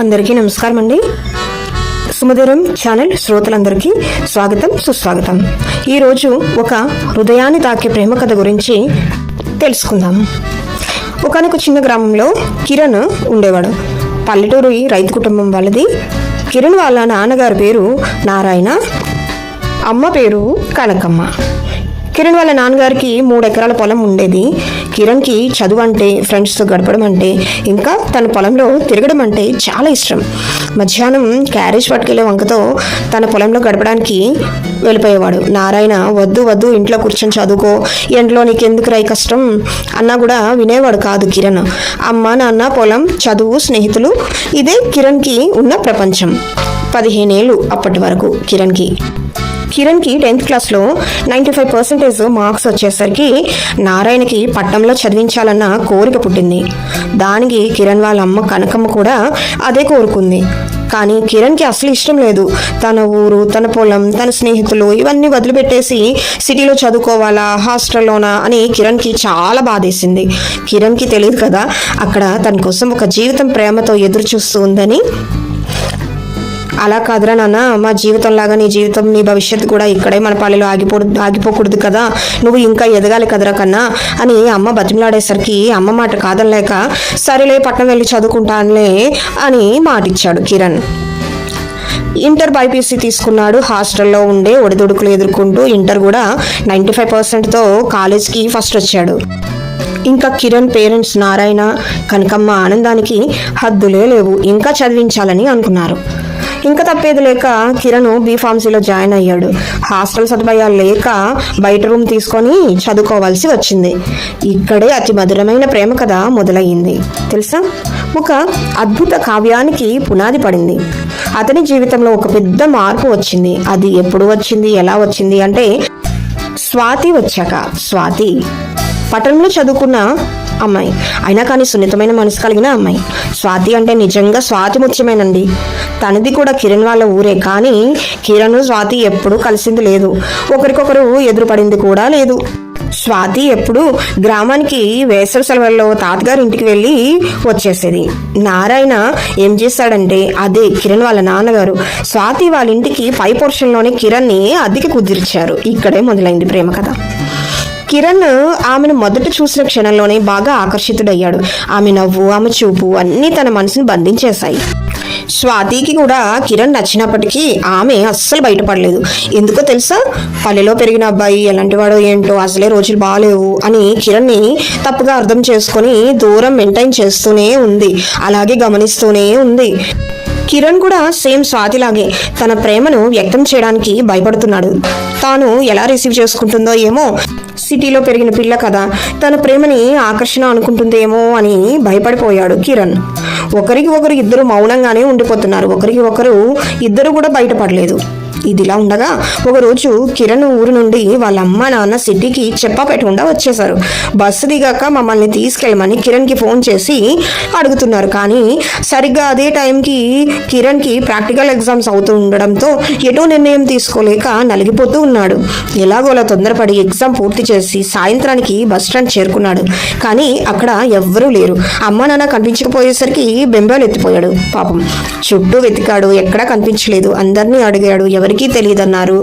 అందరికీ నమస్కారం అండి. సుమధురం ఛానల్ శ్రోతలందరికీ స్వాగతం, సుస్వాగతం. ఈరోజు ఒక హృదయాన్ని తాకే ప్రేమ కథ గురించి తెలుసుకుందాం. ఒకనొక చిన్న గ్రామంలో కిరణ్ ఉండేవాడు. పల్లెటూరు రైతు కుటుంబం వాళ్ళది. కిరణ్ వాళ్ళ నాన్నగారి పేరు నారాయణ, అమ్మ పేరు కనకమ్మ. కిరణ్ వాళ్ళ నాన్నగారికి 3 ఎకరాల పొలం ఉండేది. కిరణ్కి చదువు అంటే, ఫ్రెండ్స్తో గడపడం అంటే, ఇంకా తన పొలంలో తిరగడం అంటే చాలా ఇష్టం. మధ్యాహ్నం క్యారేజ్ పట్టుకెళ్ళే వంకతో తన పొలంలో గడపడానికి వెళ్ళిపోయేవాడు. నారాయణ వద్దు వద్దు ఇంట్లో కూర్చొని చదువుకో, ఎండలో నీకెందుకు రై కష్టం అన్నా కూడా వినేవాడు కాదు కిరణ్. అమ్మ నాన్న, పొలం, చదువు, స్నేహితులు, ఇదే కిరణ్కి ఉన్న ప్రపంచం. 15 ఏళ్ళు అప్పటి వరకు కిరణ్కి 10th క్లాస్లో 95% మార్క్స్ వచ్చేసరికి నారాయణకి పట్టణంలో చదివించాలన్న కోరిక పుట్టింది. దానికి కిరణ్ వాళ్ళ అమ్మ కనకమ్మ కూడా అదే కోరుకుంది. కానీ కిరణ్కి అసలు ఇష్టం లేదు. తన ఊరు, తన పొలం, తన స్నేహితులు ఇవన్నీ వదిలిపెట్టేసి సిటీలో చదువుకోవాలా, హాస్టల్లోనా అని కిరణ్కి చాలా బాధేసింది. కిరణ్కి తెలియదు కదా అక్కడ తన కోసం ఒక జీవితం ప్రేమతో ఎదురు చూస్తూ ఉందని. అలా కాదురా నాన్న, మా జీవితం లాగా నీ జీవితం, నీ భవిష్యత్తు కూడా ఇక్కడే మన పల్లెలో ఆగిపోకూడదు కదా, నువ్వు ఇంకా ఎదగాలి కదరా కన్నా అని అమ్మ బతిమలాడేసరికి అమ్మ మాట కాదనలేక సరేలే పట్నం వెళ్ళి చదువుకుంటానులే అని మాటిచ్చాడు కిరణ్. ఇంటర్ బైపీసీ తీసుకున్నాడు. హాస్టల్లో ఉండే ఒడిదుడుకులు ఎదుర్కొంటూ ఇంటర్ కూడా 95%తో కాలేజ్కి ఫస్ట్ వచ్చాడు. ఇంకా కిరణ్ పేరెంట్స్ నారాయణ, కనకమ్మ ఆనందానికి హద్దులే లేవు. ఇంకా చదివించాలని అనుకున్నారు. ఇంకా తప్పేది లేక కిరణ్ బీఫార్మసీలో జాయిన్ అయ్యాడు. హాస్టల్ సదుపాయాలు లేక బయట రూమ్ తీసుకొని చదువుకోవాల్సి వచ్చింది. ఇక్కడే అతి మధురమైన ప్రేమ కథ మొదలయ్యింది. తెలుసా, ఒక అద్భుత కావ్యానికి పునాది పడింది. అతని జీవితంలో ఒక పెద్ద మార్పు వచ్చింది. అది ఎప్పుడు వచ్చింది, ఎలా వచ్చింది అంటే స్వాతి వచ్చాక. స్వాతి పట్టణంలో చదువుకున్న అమ్మాయి, అయినా కానీ సున్నితమైన మనసు కలిగిన అమ్మాయి. స్వాతి అంటే నిజంగా స్వాతి ముత్యమేనండి. తనది కూడా కిరణ్ వాళ్ళ ఊరే, కానీ కిరణ్ స్వాతి ఎప్పుడూ కలిసింది లేదు, ఒకరికొకరు ఎదురుపడింది కూడా లేదు. స్వాతి ఎప్పుడు గ్రామానికి వేసవి సెలవుల్లో తాతగారి ఇంటికి వెళ్ళి వచ్చేసేది. నారాయణ ఏం చేశాడంటే అదే కిరణ్ వాళ్ళ నాన్నగారు స్వాతి వాళ్ళ ఇంటికి పై పోర్షన్లోనే కిరణ్ని అద్దెకి కుదిర్చారు. ఇక్కడే మొదలైంది ప్రేమ కథ. కిరణ్ ఆమెను మొదట చూసిన క్షణంలోనే బాగా ఆకర్షితుడయ్యాడు. ఆమె నవ్వు, ఆమె చూపు అన్నీ తన మనసుని బంధించేశాయి. స్వాతికి కూడా కిరణ్ నచ్చినప్పటికీ ఆమె అస్సలు బయటపడలేదు. ఎందుకో తెలుసా, పల్లెలో పెరిగిన అబ్బాయి ఎలాంటి వాడో ఏంటో, అసలే రోజులు బాగాలేవు అని కిరణ్ని తప్పుగా అర్థం చేసుకొని దూరం మెయింటైన్ చేస్తూనే ఉంది, అలాగే గమనిస్తూనే ఉంది. కిరణ్ కూడా సేమ్ స్వాతిలాగే తన ప్రేమను వ్యక్తం చేయడానికి భయపడుతున్నాడు. తాను ఎలా రిసీవ్ చేసుకుంటుందో ఏమో, సిటీలో పెరిగిన పిల్ల కదా, తన ప్రేమని ఆకర్షణ అనుకుంటుందేమో అని భయపడిపోయాడు కిరణ్. ఒకరికి ఒకరు ఇద్దరు మౌనంగానే ఉండిపోతున్నారు. ఒకరికి ఒకరు ఇద్దరు కూడా బయటపడలేదు. ఇదిలా ఉండగా ఒకరోజు కిరణ్ ఊరు నుండి వాళ్ళ అమ్మ నాన్న సిటీకి చెప్పపెట్టకుండా వచ్చేశారు. బస్సు దిగాక మమ్మల్ని తీసుకెళ్ళమని కిరణ్కి ఫోన్ చేసి అడుగుతున్నారు. కానీ సరిగ్గా అదే టైంకి కిరణ్కి ప్రాక్టికల్ ఎగ్జామ్స్ అవుతూ ఉండడంతో ఎటో నిర్ణయం తీసుకోలేక నలిగిపోతూ ఉన్నాడు. ఎలాగోలా తొందరపడి ఎగ్జామ్ పూర్తి చేసి సాయంత్రానికి బస్ స్టాండ్ చేరుకున్నాడు. కానీ అక్కడ ఎవ్వరూ లేరు. అమ్మ నాన్న కనిపించకపోయేసరికి బెంబేలు ఎత్తిపోయాడు. పాపం చుట్టూ వెతికాడు, ఎక్కడా కనిపించలేదు. అందరినీ అడిగాడు, ఎవరికి తెలియదన్నారు.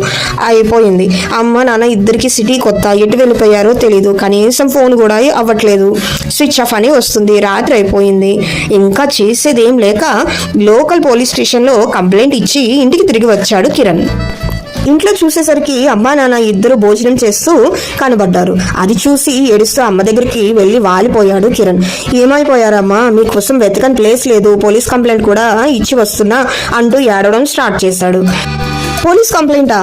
అయిపోయింది. అమ్మ నాన్న ఇద్దరికి సిటీ కొత్త, ఎటు వెళ్ళిపోయారో తెలీదు. కనీసం ఫోన్ కూడా అవ్వట్లేదు, స్విచ్ ఆఫ్ అని వస్తుంది. రాత్రి అయిపోయింది. ఇంకా చేసేదేం లేక లోకల్ పోలీస్ స్టేషన్లో కంప్లైంట్ ఇచ్చి ఇంటికి తిరిగి వచ్చాడు కిరణ్. ఇంట్లో చూసేసరికి అమ్మా నాన్న ఇద్దరు భోజనం చేస్తూ కనబడ్డారు. అది చూసి ఏడుస్తూ అమ్మ దగ్గరికి వెళ్ళి వాలిపోయాడు కిరణ్. ఏమైపోయారమ్మా, మీకోసం వెతకని ప్లేస్ లేదు, పోలీస్ కంప్లైంట్ కూడా ఇచ్చి వస్తున్నా అంటూ ఏడవడం స్టార్ట్ చేశాడు. పోలీస్ కంప్లైంటా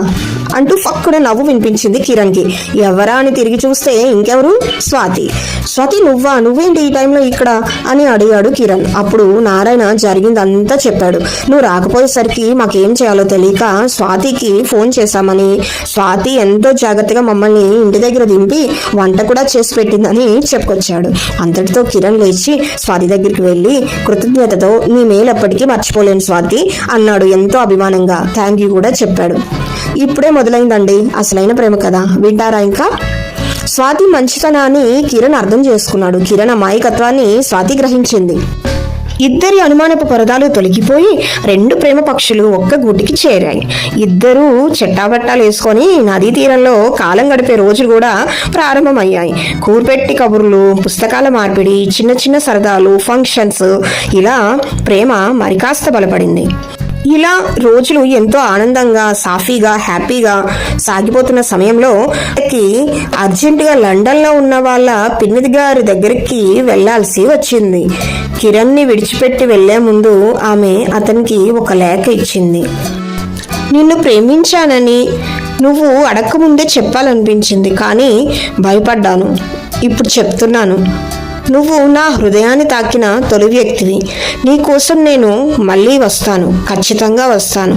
అంటూ ఫక్కున నవ్వు వినిపించింది కిరణ్కి. ఎవరా అని తిరిగి చూస్తే ఇంకెవరు, స్వాతి. స్వాతి నువ్వేంటి ఈ టైంలో ఇక్కడ అని అడిగాడు కిరణ్. అప్పుడు నారాయణ జరిగిందంతా చెప్పాడు. నువ్వు రాకపోయేసరికి మాకేం చేయాలో తెలియక స్వాతికి ఫోన్ చేశామని, స్వాతి ఎంతో జాగ్రత్తగా మమ్మల్ని ఇంటి దగ్గర దింపి వంట కూడా చేసి పెట్టిందని చెప్పుకొచ్చాడు. అంతటితో కిరణ్ లేచి స్వాతి దగ్గరికి వెళ్ళి కృతజ్ఞతతో నీ మేలు ఎప్పటికీ మర్చిపోలేను స్వాతి అన్నాడు ఎంతో అభిమానంగా. థ్యాంక్ యూ కూడా చెప్పాడు. ఇప్పుడే మొదలైందండి అసలైన ప్రేమ కదా, వింటారా ఇంకా? స్వాతి మంచితనాన్ని కిరణ్ అర్థం చేసుకున్నాడు. కిరణ్ అమాయకత్వాన్ని స్వాతి గ్రహించింది. ఇద్దరి అనుమానపు పరదాలు తొలగిపోయి రెండు ప్రేమ పక్షులు ఒక్క గూటికి చేరాయి. ఇద్దరూ చెట్టాబట్టాలు వేసుకొని నదీ తీరంలో కాలం గడిపే రోజులు కూడా ప్రారంభమయ్యాయి. కూర్పెట్టి కబుర్లు, పుస్తకాల మార్పిడి, చిన్న చిన్న సరదాలు, ఫంక్షన్స్, ఇలా ప్రేమ మరికాస్త బలపడింది. ఇలా రోజులు ఎంతో ఆనందంగా, సాఫీగా, హ్యాపీగా సాగిపోతున్న సమయంలో అర్జెంటుగా లండన్లో ఉన్న వాళ్ళ పిన్నిది గారి దగ్గరికి వెళ్లాల్సి వచ్చింది. కిరణ్ని విడిచిపెట్టి వెళ్లే ముందు ఆమె అతనికి ఒక లేఖ ఇచ్చింది. నిన్ను ప్రేమించానని నువ్వు అడగకముందే చెప్పాలనిపించింది, కానీ భయపడ్డాను. ఇప్పుడు చెప్తున్నాను. నువ్వు నా హృదయాన్ని తాకిన తొలి వ్యక్తివి. నీకోసం నేను మళ్ళీ వస్తాను, ఖచ్చితంగా వస్తాను,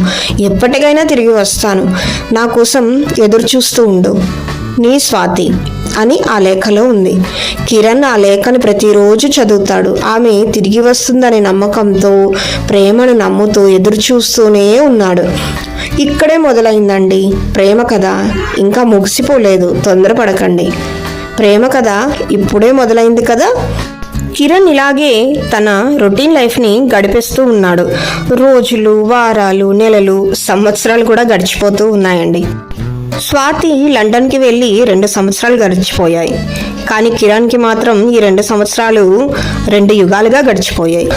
ఎప్పటికైనా తిరిగి వస్తాను. నా కోసం ఎదురు చూస్తూ ఉండు, నీ స్వాతి అని ఆ లేఖలో ఉంది. కిరణ్ ఆ లేఖను ప్రతిరోజు చదువుతాడు. ఆమె తిరిగి వస్తుందనే నమ్మకంతో, ప్రేమను నమ్ముతూ ఎదురు చూస్తూనే ఉన్నాడు. ఇక్కడే మొదలైందండి ప్రేమ కథ. ఇంకా ముగిసిపోలేదు, తొందరపడకండి. ప్రేమ కథ ఇప్పుడే మొదలైంది కదా. కిరణ్ ఇలాగే తన రొటీన్ లైఫ్ని గడిపేస్తూ ఉన్నాడు. రోజులు, వారాలు, నెలలు, సంవత్సరాలు కూడా గడిచిపోతూ ఉన్నాయండి. స్వాతి లండన్కి వెళ్ళి 2 సంవత్సరాలు గడిచిపోయాయి. కానీ కిరణ్కి మాత్రం ఈ 2 సంవత్సరాలు 2 యుగాలుగా గడిచిపోయాయి.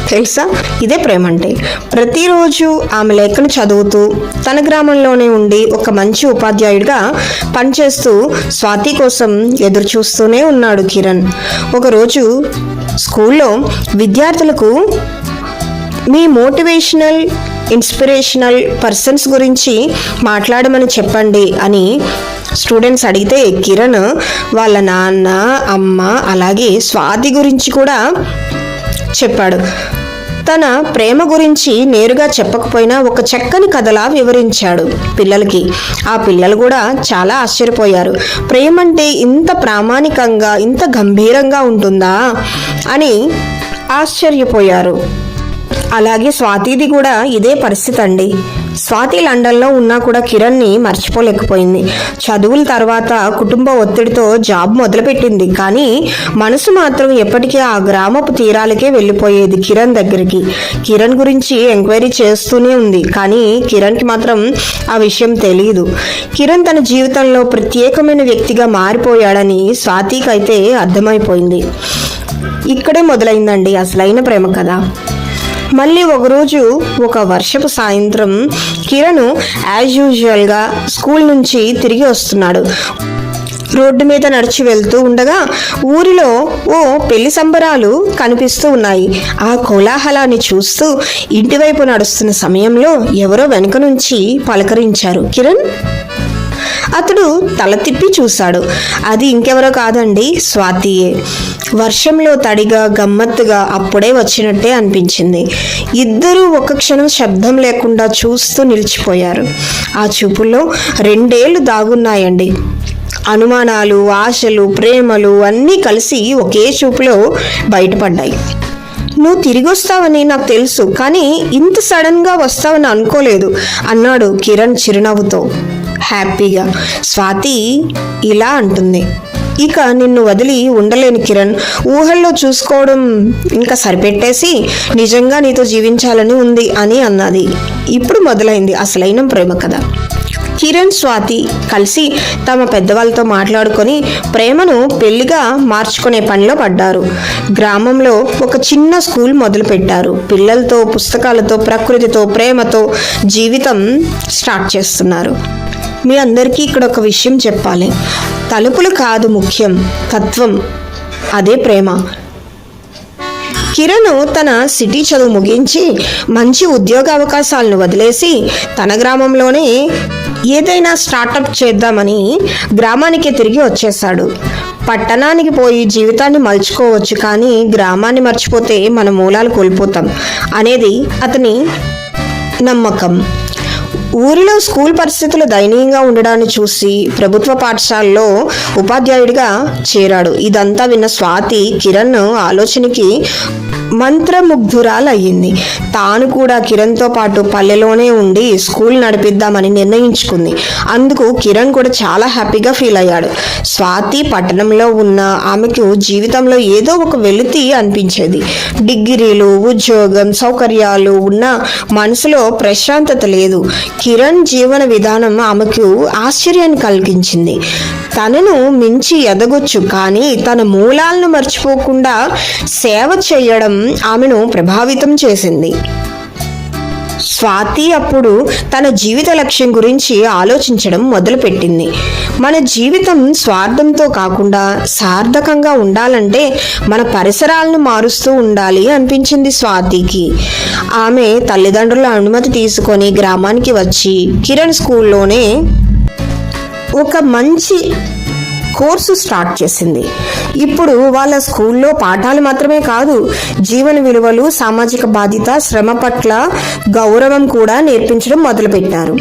తెలుసా, ఇదే ప్రేమ అంటే. ప్రతిరోజు ఆమె లేఖను చదువుతూ తన గ్రామంలోనే ఉండి ఒక మంచి ఉపాధ్యాయుడిగా పనిచేస్తూ స్వాతి కోసం ఎదురు చూస్తూనే ఉన్నాడు కిరణ్. ఒకరోజు స్కూల్లో విద్యార్థులకు మీ మోటివేషనల్, ఇన్స్పిరేషనల్ పర్సన్స్ గురించి మాట్లాడమని చెప్పండి అని స్టూడెంట్స్ అడిగితే కిరణ్ వాళ్ళ నాన్న, అమ్మ, అలాగే స్వాతి గురించి కూడా చెప్పాడు. తన ప్రేమ గురించి నేరుగా చెప్పకపోయినా ఒక చక్కని కథలా వివరించాడు పిల్లలకి. ఆ పిల్లలు కూడా చాలా ఆశ్చర్యపోయారు. ప్రేమ అంటే ఇంత ప్రామాణికంగా, ఇంత గంభీరంగా ఉంటుందా అని ఆశ్చర్యపోయారు. అలాగే స్వాతిది కూడా ఇదే పరిస్థితి అండి. స్వాతి లండన్లో ఉన్నా కూడా కిరణ్ని మర్చిపోలేకపోయింది. చదువుల తర్వాత కుటుంబ ఒత్తిడితో జాబ్ మొదలుపెట్టింది. కానీ మనసు మాత్రం ఎప్పటికీ ఆ గ్రామపు తీరాలకే వెళ్ళిపోయేది కిరణ్ దగ్గరికి. కిరణ్ గురించి ఎంక్వైరీ చేస్తూనే ఉంది. కానీ కిరణ్కి మాత్రం ఆ విషయం తెలియదు. కిరణ్ తన జీవితంలో ప్రత్యేకమైన వ్యక్తిగా మారిపోయాడని స్వాతికి అయితే అర్థమైపోయింది. ఇక్కడే మొదలైందండి అసలైన ప్రేమ కథ. మళ్ళీ ఒకరోజు ఒక వర్షపు సాయంత్రం కిరణ్ యాజ్ యూజువల్గా స్కూల్ నుంచి తిరిగి వస్తున్నాడు. రోడ్డు మీద నడిచి వెళ్తూ ఉండగా ఊరిలో ఓ పెళ్లి సంబరాలు కనిపిస్తూ ఉన్నాయి. ఆ కోలాహలాన్ని చూస్తూ ఇంటివైపు నడుస్తున్న సమయంలో ఎవరో వెనుక నుంచి పలకరించారు. కిరణ్ అతడు తల తిప్పి చూశాడు. అది ఇంకెవరో కాదండి, స్వాతియే. వర్షంలో తడిగా, గమ్మత్తుగా అప్పుడే వచ్చినట్టే అనిపించింది. ఇద్దరూ ఒక క్షణం శబ్దం లేకుండా చూస్తూ నిలిచిపోయారు. ఆ చూపుల్లో 2 ఏళ్ళు దాగున్నాయండి. అనుమానాలు, ఆశలు, ప్రేమలు అన్నీ కలిసి ఒకే చూపులో బయటపడ్డాయి. నువ్వు తిరిగి వస్తావని నాకు తెలుసు, కానీ ఇంత సడన్గా వస్తావని అనుకోలేదు అన్నాడు కిరణ్ చిరునవ్వుతో, హ్యాపీగా. స్వాతి ఇలా అంటుంది, ఇక నిన్ను వదిలి ఉండలేను కిరణ్. ఊహల్లో చూసుకోవడం ఇంకా సరిపెట్టేసి నిజంగా నీతో జీవించాలని ఉంది అని అన్నది. ఇప్పుడు మొదలైంది అసలైన ప్రేమ కథ. కిరణ్, స్వాతి కలిసి తమ పెద్దవాళ్ళతో మాట్లాడుకొని ప్రేమను పెళ్లిగా మార్చుకునే పనిలో పడ్డారు. గ్రామంలో ఒక చిన్న స్కూల్ మొదలుపెట్టారు. పిల్లలతో, పుస్తకాలతో, ప్రకృతితో, ప్రేమతో జీవితం స్టార్ట్ చేస్తున్నారు. మీ అందరికీ ఇక్కడ ఒక విషయం చెప్పాలి. తలుపులు కాదు ముఖ్యం, తత్వం. అదే ప్రేమ. కిరణ్ తన సిటీ చదువు ముగించి మంచి ఉద్యోగ అవకాశాలను వదిలేసి తన గ్రామంలోనే ఏదైనా స్టార్టప్ చేద్దామని గ్రామానికి తిరిగి వచ్చేశాడు. పట్టణానికి పోయి జీవితాన్ని మలుచుకోవచ్చు, కానీ గ్రామాన్ని మర్చిపోతే మన మూలాలు కోల్పోతాం అనేది అతని నమ్మకం. ఊరిలో స్కూల్ పరిస్థితులు దయనీయంగా ఉండడాన్ని చూసి ప్రభుత్వ పాఠశాలలో ఉపాధ్యాయుడిగా చేరాడు. ఇదంతా విన్న స్వాతి కిరణ్ ఆలోచనకి మంత్రముగ్ధురాలయ్యింది. తాను కూడా కిరణ్తో పాటు పల్లెలోనే ఉండి స్కూల్ నడిపిద్దామని నిర్ణయించుకుంది. అందుకు కిరణ్ కూడా చాలా హ్యాపీగా ఫీల్ అయ్యాడు. స్వాతి పట్టణంలో ఉన్న ఆమెకు జీవితంలో ఏదో ఒక వెలితి అనిపించేది. డిగ్రీలు, ఉద్యోగం, సౌకర్యాలు ఉన్న మనసులో ప్రశాంతత లేదు. కిరణ్ జీవన విధానం ఆమెకు ఆశ్చర్యాన్ని కలిగించింది. తనను మించి ఎదగొచ్చు, కానీ తన మూలాలను మర్చిపోకుండా సేవ చేయడం ఆమెను ప్రభావితం చేసింది. స్వాతి అప్పుడు తన జీవిత లక్ష్యం గురించి ఆలోచించడం మొదలుపెట్టింది. మన జీవితం స్వార్థంతో కాకుండా సార్థకంగా ఉండాలంటే మన పరిసరాలను మారుస్తూ ఉండాలి అనిపించింది స్వాతికి. ఆమె తల్లిదండ్రుల అనుమతి తీసుకొని గ్రామానికి వచ్చి కిరణ్ స్కూల్లోనే ఒక మంచి కోర్సు స్టార్ట్ చేసింది. ఇప్పుడు వాళ్ళ స్కూల్లో పాఠాలు మాత్రమే కాదు, జీవన విలువలు, సామాజిక బాధ్యత, శ్రమ పట్ల గౌరవం కూడా నేర్పించడం మొదలుపెట్టారు.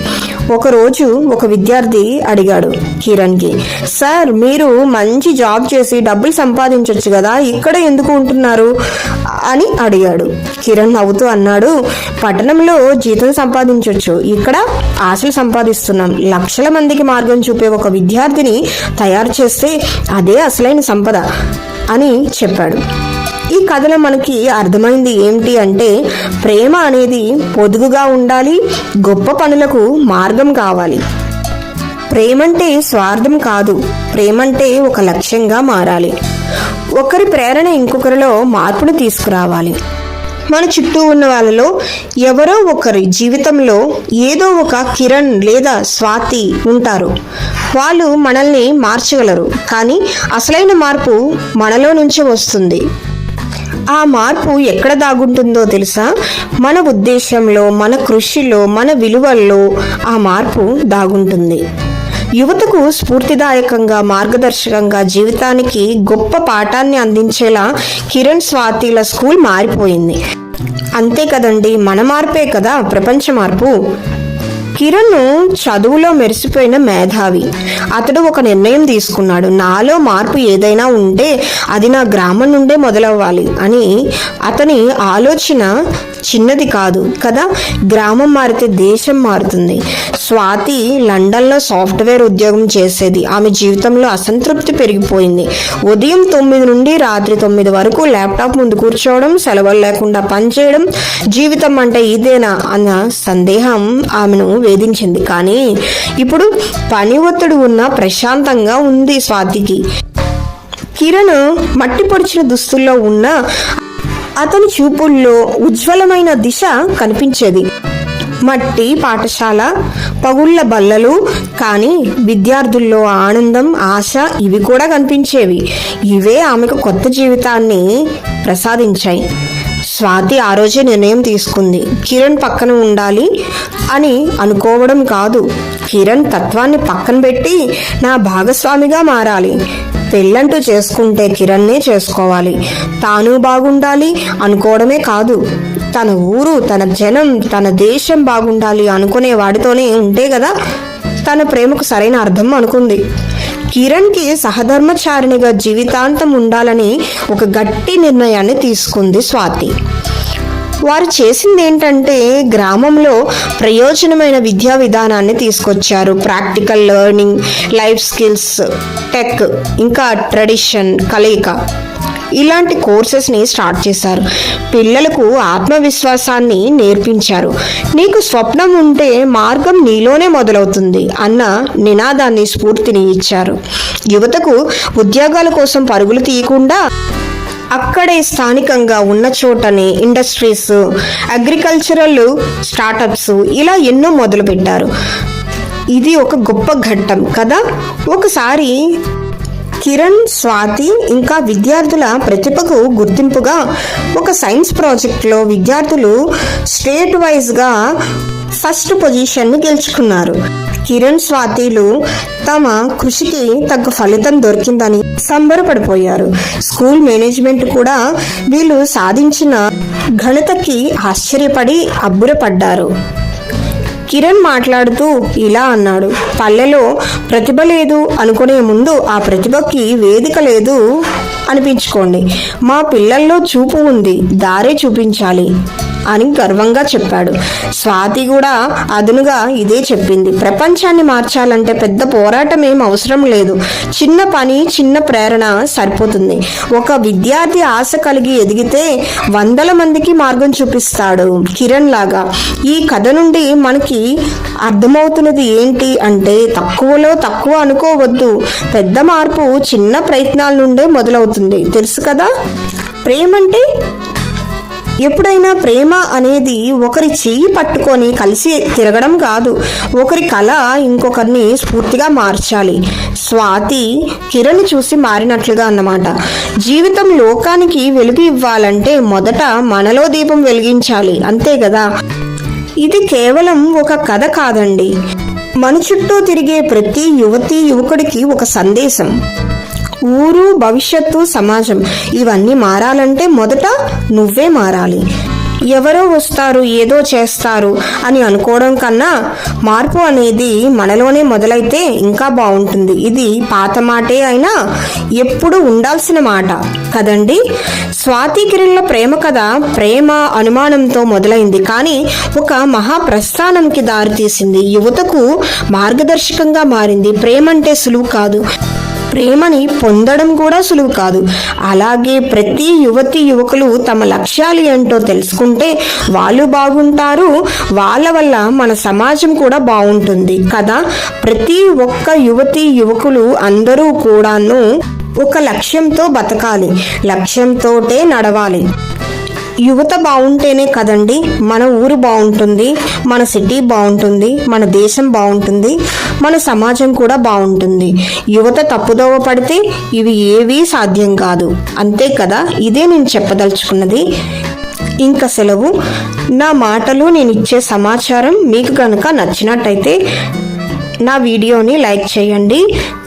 ఒకరోజు ఒక విద్యార్థి అడిగాడు కిరణ్కి, సార్ మీరు మంచి జాబ్ చేసి డబ్బులు సంపాదించవచ్చు కదా, ఇక్కడ ఎందుకు ఉంటున్నారు అని అడిగాడు. కిరణ్ నవ్వుతూ అన్నాడు, పట్టణంలో జీతం సంపాదించవచ్చు, ఇక్కడ ఆశలు సంపాదిస్తున్నాం. లక్షల మందికి మార్గం చూపే ఒక విద్యార్థిని తయారు చేస్తే అదే అసలైన సంపద అని చెప్పాడు. ఈ కథలో మనకి అర్థమైంది ఏమిటి అంటే, ప్రేమ అనేది పొదుగుగా ఉండాలి, గొప్ప పనులకు మార్గం కావాలి. ప్రేమంటే స్వార్థం కాదు, ప్రేమంటే ఒక లక్ష్యంగా మారాలి. ఒకరి ప్రేరణ ఇంకొకరిలో మార్పును తీసుకురావాలి. మన చుట్టూ ఉన్న వాళ్ళలో ఎవరో ఒకరి జీవితంలో ఏదో ఒక కిరణ్ లేదా స్వాతి ఉంటారు. వాళ్ళు మనల్ని మార్చగలరు, కానీ అసలైన మార్పు మనలో నుంచే వస్తుంది. ఆ మార్పు ఎక్కడ దాగుంటుందో తెలుసా? మన ఉద్దేశంలో, మన కృషిలో, మన విలువల్లో ఆ మార్పు దాగుంటుంది. యువతకు స్ఫూర్తిదాయకంగా, మార్గదర్శకంగా, జీవితానికి గొప్ప పాఠాన్ని అందించేలా కిరణ్ స్వాతిల స్కూల్ మారిపోయింది. అంతే కదండి, మన మార్పే కదా ప్రపంచ మార్పు. కిరణ్ చదువులో మెరిసిపోయిన మేధావి. అతడు ఒక నిర్ణయం తీసుకున్నాడు, నాలో మార్పు ఏదైనా ఉంటే అది నా గ్రామం నుండే మొదలవ్వాలి అని. అతని ఆలోచన చిన్నది కాదు కదా, గ్రామం మారితే దేశం మారుతుంది. స్వాతి లండన్లో సాఫ్ట్వేర్ ఉద్యోగం చేసేది. ఆమె జీవితంలో అసంతృప్తి పెరిగిపోయింది. ఉదయం 9 నుండి రాత్రి 9 వరకు ల్యాప్టాప్ ముందు కూర్చోవడం, సెలవులు లేకుండా పనిచేయడం, జీవితం అంటే ఇదేనా అన్న సందేహం ఆమెను వేధించింది. కానీ ఇప్పుడు పని ఒత్తిడి ఉన్న ప్రశాంతంగా ఉంది స్వాతికి. కిరణ్ మట్టి పొడిచిన దుస్తుల్లో ఉన్న అతని చూపుల్లో ఉజ్వలమైన దిశ కనిపించేది. మట్టి పాఠశాల, పగుళ్ళ బల్లలు, కానీ విద్యార్థుల్లో ఆనందం, ఆశ ఇవి కూడా కనిపించేవి. ఇవే ఆమెకు కొత్త జీవితాన్ని ప్రసాదించాయి. స్వాతి ఆ రోజే నిర్ణయం తీసుకుంది, కిరణ్ పక్కన ఉండాలి అని అనుకోవడం కాదు, కిరణ్ తత్వాన్ని పక్కన పెట్టి నా భాగస్వామిగా మారాలి. పెళ్ళంటూ చేసుకుంటే కిరణ్నే చేసుకోవాలి. తాను బాగుండాలి అనుకోవడమే కాదు, తన ఊరు, తన జనం, తన దేశం బాగుండాలి అనుకునే వాడితోనే ఉంటే కదా తన ప్రేమకు సరైన అర్థం అనుకుంది. కిరణ్కి సహధర్మచారిణిగా జీవితాంతం ఉండాలని ఒక గట్టి నిర్ణయాన్ని తీసుకుంది స్వాతి. వారు చేసింది ఏంటంటే, గ్రామంలో ప్రయోజనమైన విద్యా విధానాన్ని తీసుకొచ్చారు. Practical learning, life skills, tech, ఇంకా ట్రెడిషన్ కలయిక, ఇలాంటి కోర్సెస్ని స్టార్ట్ చేశారు. పిల్లలకు ఆత్మవిశ్వాసాన్ని నేర్పించారు. నీకు స్వప్నం ఉంటే మార్గం నీలోనే మొదలవుతుంది అన్న నినాదాన్ని, స్ఫూర్తిని ఇచ్చారు. యువతకు ఉద్యోగాల కోసం పరుగులు తీయకుండా అక్కడే స్థానికంగా ఉన్న చోటనే ఇండస్ట్రీస్, అగ్రికల్చరల్ స్టార్టప్స్ ఇలా ఎన్నో మొదలుపెట్టారు. ఇది ఒక గొప్ప ఘట్టం కదా. ఒకసారి కిరణ్, స్వాతి ఇంకా విద్యార్థుల ప్రతిభకు గుర్తింపుగా ఒక సైన్స్ ప్రాజెక్ట్లో విద్యార్థులు స్టేట్ వైజ్గా ఫస్ట్ పొజిషన్ని గెలుచుకున్నారు. కిరణ్, స్వాతిలు తమ కృషికి తగ్గ ఫలితం దొరికిందని సంబరపడిపోయారు. స్కూల్ మేనేజ్మెంట్ కూడా వీళ్ళు సాధించిన ఘనతకి ఆశ్చర్యపడి అబ్బురపడ్డారు. కిరణ్ మాట్లాడుతూ ఇలా అన్నాడు, పల్లెలో ప్రతిభ లేదు అనుకునే ముందు ఆ ప్రతిభకి వేదిక లేదు అనిపించుకోండి. మా పిల్లల్లో చూపు ఉంది, దారే చూపించాలి అని గర్వంగా చెప్పాడు. స్వాతి కూడా అదునుగా ఇదే చెప్పింది. ప్రపంచాన్ని మార్చాలంటే పెద్ద పోరాటం ఏం అవసరం లేదు. చిన్న పని, చిన్న ప్రేరణ సరిపోతుంది. ఒక విద్యార్థి ఆశ కలిగి ఎదిగితే 100 మందికి మార్గం చూపిస్తాడు, కిరణ్ లాగా. ఈ కథ నుండి మనకి అర్థమవుతున్నది ఏంటి అంటే, తక్కువలో తక్కువ అనుకోవద్దు. పెద్ద మార్పు చిన్న ప్రయత్నాల నుండే మొదలవుతుంది. తెలుసు కదా. ప్రేమంటే ఎప్పుడైనా ప్రేమ అనేది ఒకరి చెయ్యి పట్టుకొని కలిసి తిరగడం కాదు. ఒకరి కళ ఇంకొకరిని స్ఫూర్తిగా మార్చాలి. స్వాతి కిరణ్ చూసి మారినట్లుగా అన్నమాట. జీవితం లోకానికి వెలుగు ఇవ్వాలంటే మొదట మనలో దీపం వెలిగించాలి, అంతే కదా. ఇది కేవలం ఒక కథ కాదండి. మన చుట్టూ తిరిగే ప్రతి యువతీ యువకుడికి ఒక సందేశం. ఊరు, భవిష్యత్తు, సమాజం ఇవన్నీ మారాలంటే మొదట నువ్వే మారాలి. ఎవరో వస్తారు, ఏదో చేస్తారు అని అనుకోవడం కన్నా మార్పు అనేది మనలోనే మొదలైతే ఇంకా బాగుంటుంది. ఇది పాత మాటే అయినా ఎప్పుడు ఉండాల్సిన మాట కదండి. స్వాతి కిరణ్ల ప్రేమ కథ ప్రేమ అనుమానంతో మొదలైంది, కానీ ఒక మహాప్రస్థానంకి దారితీసింది. యువతకు మార్గదర్శకంగా మారింది. ప్రేమ అంటే సులువు కాదు, ప్రేమని పొందడం కూడా సులువు కాదు. అలాగే ప్రతి యువతి యువకులు తమ లక్ష్యాలు ఏంటో తెలుసుకుంటే వాళ్ళు బాగుంటారు, వాళ్ళ వల్ల మన సమాజం కూడా బాగుంటుంది కదా. ప్రతి ఒక్క యువతి యువకులు అందరూ కూడాను ఒక లక్ష్యంతో బతకాలి, లక్ష్యంతోటే నడవాలి. యువత బాగుంటేనే కదండి మన ఊరు బాగుంటుంది, మన సిటీ బాగుంటుంది, మన దేశం బాగుంటుంది, మన సమాజం కూడా బాగుంటుంది. యువత తప్పుదోవ పడితే ఇవి ఏవీ సాధ్యం కాదు, అంతే కదా. ఇదే నేను చెప్పదలుచుకున్నది. ఇంకా సెలవు. నా మాటలు, నేను ఇచ్చే సమాచారం మీకు కనుక నచ్చినట్టయితే నా వీడియోని లైక్ చేయండి,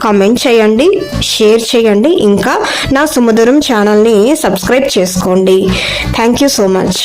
కామెంట్ చేయండి, షేర్ చేయండి. ఇంకా నా సుమధురం ఛానల్ని సబ్స్క్రైబ్ చేసుకోండి. Thank you so much.